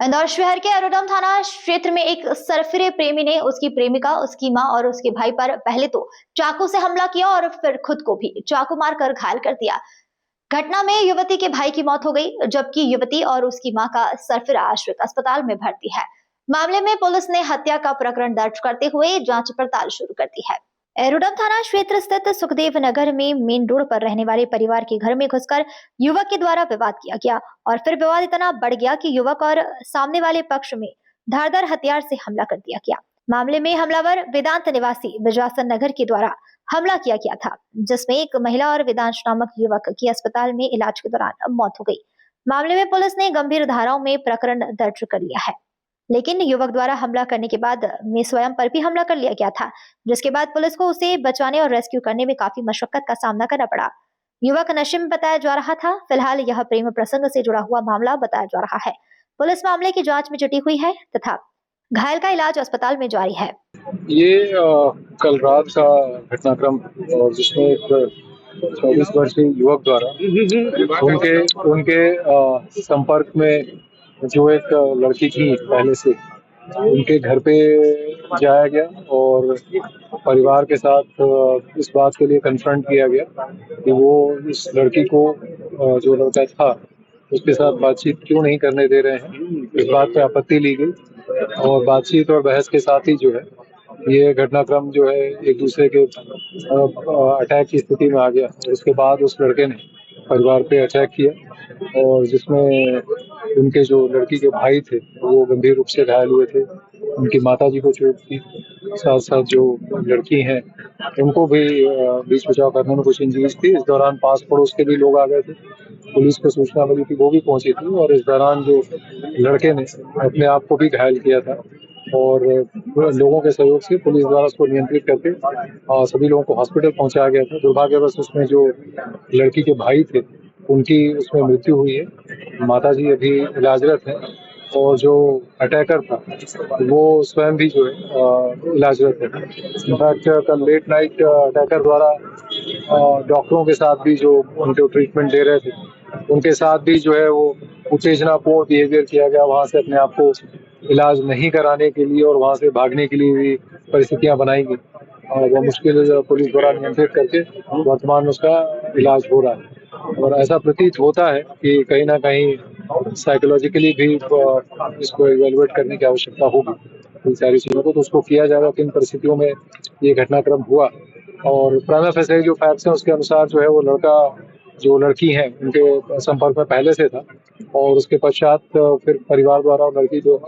इंदौर शहर के एरोडम थाना क्षेत्र में एक सरफिरे प्रेमी ने उसकी प्रेमिका, उसकी मां और उसके भाई पर पहले तो चाकू से हमला किया और फिर खुद को भी चाकू मारकर घायल कर दिया। घटना में युवती के भाई की मौत हो गई, जबकि युवती और उसकी मां का सरफिरा आश्रित अस्पताल में भर्ती है। मामले में पुलिस ने हत्या का प्रकरण दर्ज करते हुए जांच पड़ताल शुरू कर दी है। एरोडम थाना क्षेत्र स्थित सुखदेव नगर में मेन रोड पर रहने वाले परिवार के घर में घुसकर युवक के द्वारा विवाद किया गया और फिर विवाद इतना बढ़ गया कि युवक और सामने वाले पक्ष में धारदार हथियार से हमला कर दिया गया। मामले में हमलावर वेदांत निवासी बिजासन नगर के द्वारा हमला किया गया था, जिसमें एक महिला और वेदांश नामक युवक की अस्पताल में इलाज के दौरान मौत हो गई। मामले में पुलिस ने गंभीर धाराओं में प्रकरण दर्ज कर लिया है, लेकिन युवक द्वारा हमला करने के बाद में स्वयं पर भी हमला कर लिया गया था, जिसके बाद पुलिस को उसे बचाने और रेस्क्यू करने में काफी मशक्कत का सामना करना पड़ा। युवक नशे में बताया जा रहा था। फिलहाल यह प्रेम प्रसंग से जुड़ा हुआ मामला बताया जा रहा है। पुलिस मामले की जांच में जुटी हुई है तथा घायल का इलाज अस्पताल में जारी है। ये कल रात का घटनाक्रम और जिसमें एक 24 वर्षीय युवक द्वारा उनके उनके संपर्क में जो एक लड़की थी पहले से, उनके घर पे जाया गया और परिवार के साथ इस बात के लिए कन्फ्रंट किया गया कि वो इस लड़की को जो लड़का था उसके साथ बातचीत क्यों नहीं करने दे रहे हैं। इस बात पे आपत्ति ली गई और बातचीत और बहस के साथ ही जो है ये घटनाक्रम जो है एक दूसरे के अटैक की स्थिति में आ गया। उसके बाद उस लड़के ने परिवार पे अटैक किया और जिसमें उनके जो लड़की के भाई थे वो गंभीर रूप से घायल हुए थे। उनकी माताजी को चोट थी, साथ साथ जो लड़की हैं उनको भी बीच बचाव करने में कुछ इंजरीज थी। इस दौरान पास पड़ोस के भी लोग आ गए थे, पुलिस को सूचना मिली थी, वो भी पहुंची थी और इस दौरान जो लड़के ने अपने आप को भी घायल किया था और लोगों के सहयोग से पुलिस द्वारा उसको नियंत्रित करके सभी लोगों को हॉस्पिटल पहुंचाया गया था। दुर्भाग्यवश उसमें जो लड़की के भाई थे उनकी उसमें मृत्यु हुई है। माताजी अभी इलाजरत हैं और जो अटैकर था वो स्वयं भी जो है इलाजरत है। इनफैक्ट कल लेट नाइट अटैकर द्वारा डॉक्टरों के साथ भी जो उनको ट्रीटमेंट दे रहे थे उनके साथ भी जो है वो उत्तेजनापूर्ण बिहेवियर किया गया। वहां से अपने आप को इलाज नहीं कराने के लिए और वहां से भागने के लिए भी परिस्थितियां बनाई गई और वो मुश्किल पुलिस द्वारा नियंत्रित करके वर्तमान उसका इलाज हो रहा है। और ऐसा प्रतीत होता है कि कहीं ना कहीं साइकोलॉजिकली भी इसको इवेलुएट करने की आवश्यकता होगी इन सारी चीज़ों को, तो उसको किया जाएगा किन परिस्थितियों में ये घटनाक्रम हुआ। और प्राइमा फेसी जो फैक्ट्स हैं उसके अनुसार जो है वो लड़का जो लड़की है उनके संपर्क में पहले से था और उसके पश्चात फिर परिवार द्वारा और लड़की जो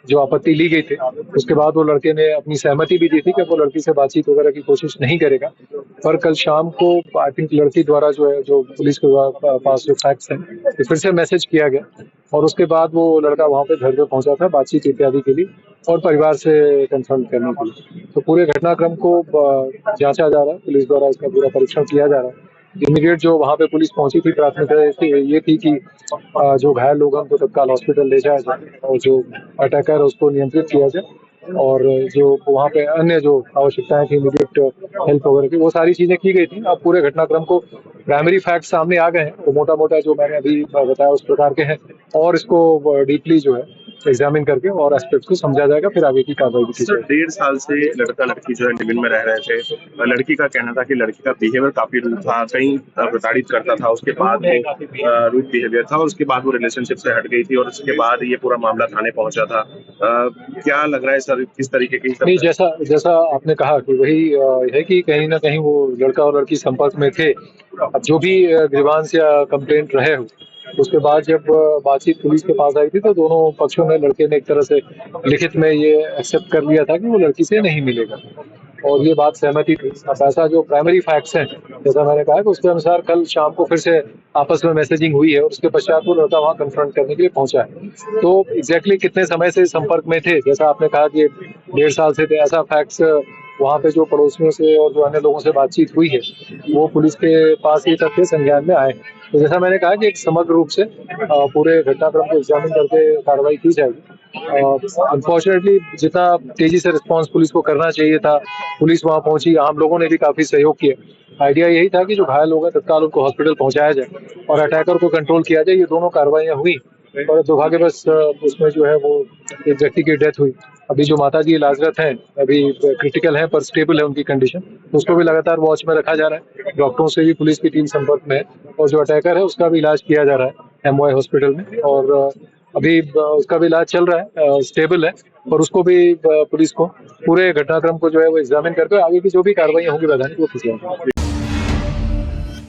जो आपत्ति ली गई थी उसके बाद वो लड़के ने अपनी सहमति भी दी थी कि वो लड़की से बातचीत वगैरह की कोशिश नहीं करेगा। पर कल शाम को आई थिंक लड़की द्वारा जो है जो पुलिस के पास जो फैक्ट्स हैं तो फिर से मैसेज किया गया और उसके बाद वो लड़का वहाँ पे घर पे पहुंचा था बातचीत इत्यादि के लिए और परिवार से कंसल्ट करने के लिए। तो पूरे घटनाक्रम को जांचा जा रहा है, पुलिस द्वारा इसका पूरा परीक्षण किया जा रहा है। इमीडिएट जो वहाँ पे पुलिस पहुंची थी प्राथमिकता ये थी कि जो घायल लोग हैं उनको तत्काल हॉस्पिटल ले जाया जाए और जो अटैकर है उसको नियंत्रित किया जाए और जो वहाँ पे अन्य जो आवश्यकताएं थी इमीडिएट हेल्प वगैरह की वो सारी चीजें की गई थी। अब पूरे घटनाक्रम को प्राइमरी फैक्ट सामने आ गए हैं, तो मोटा मोटा जो मैंने अभी बताया उस प्रकार के हैं और इसको डीपली जो है एग्जामिन करके और एस्पेक्ट्स को समझा जाएगा, फिर आगे की कार्रवाई की जाएगी। 1.5 साल से लड़का लड़की जो है लिव इन में रह रहे थे। लड़की का कहना था कि लड़की का बिहेवियर काफी रूड था, कहीं प्रताड़ित करता था, उसके बाद रूड बिहेवियर था और उसके बाद वो रिलेशनशिप से हट गई थी और उसके बाद ये पूरा मामला थाने पहुंचा था। क्या लग रहा है सर किस तरीके की? नहीं, जैसा आपने कहा कि वही है कि कहीं ना कहीं वो लड़का और लड़की संपर्क में थे। अब जो भी ग्रीवांस या कंप्लेंट रहे हो उसके बाद जब बातचीत पुलिस के पास आई थी तो दोनों पक्षों में लड़के ने एक तरह से लिखित में ये एक्सेप्ट कर लिया था कि वो लड़की से नहीं मिलेगा और ये बात सहमति थी। अब ऐसा जो प्राइमरी फैक्ट्स हैं जैसा मैंने कहा कि उसके अनुसार कल शाम को फिर से आपस में मैसेजिंग हुई है और उसके पश्चात वो लड़का वहाँ कन्फ्रंट करने के लिए पहुंचा है। तो एग्जैक्टली कितने समय से संपर्क में थे, जैसा आपने कहा कि 1.5 साल से थे, ऐसा फैक्ट्स वहाँ पे जो पड़ोसियों से और जो अन्य लोगों से बातचीत हुई है वो पुलिस के पास ये तथ्य संज्ञान में आए। तो जैसा मैंने कहा कि एक समग्र रूप से पूरे घटनाक्रम को एग्जामिन करके कार्रवाई की जाएगी। अनफॉर्चुनेटली जितना तेजी से रिस्पांस पुलिस को करना चाहिए था, पुलिस वहां पहुंची, आम लोगों ने भी काफी सहयोग किया। आइडिया यही था कि जो घायल लोग हैं तत्काल उनको हॉस्पिटल पहुंचाया जाए और अटैकर को कंट्रोल किया जाए। ये दोनों कार्रवाइयां हुई और दुर्भाग्यवश उसमें जो है वो एक व्यक्ति की डेथ हुई। अभी जो माताजी इलाजरत हैं, अभी क्रिटिकल हैं पर स्टेबल है उनकी कंडीशन, तो उसको भी लगातार वॉच में रखा जा रहा है। डॉक्टरों से भी पुलिस की टीम संपर्क में है और जो अटैकर है उसका भी इलाज किया जा रहा है MY हॉस्पिटल में, और अभी उसका भी इलाज चल रहा है, स्टेबल है। और उसको भी पुलिस को पूरे घटनाक्रम को जो है वो एग्जामिन करके आगे की जो भी कार्रवाई होंगी वैधानिक वो की जाएगी।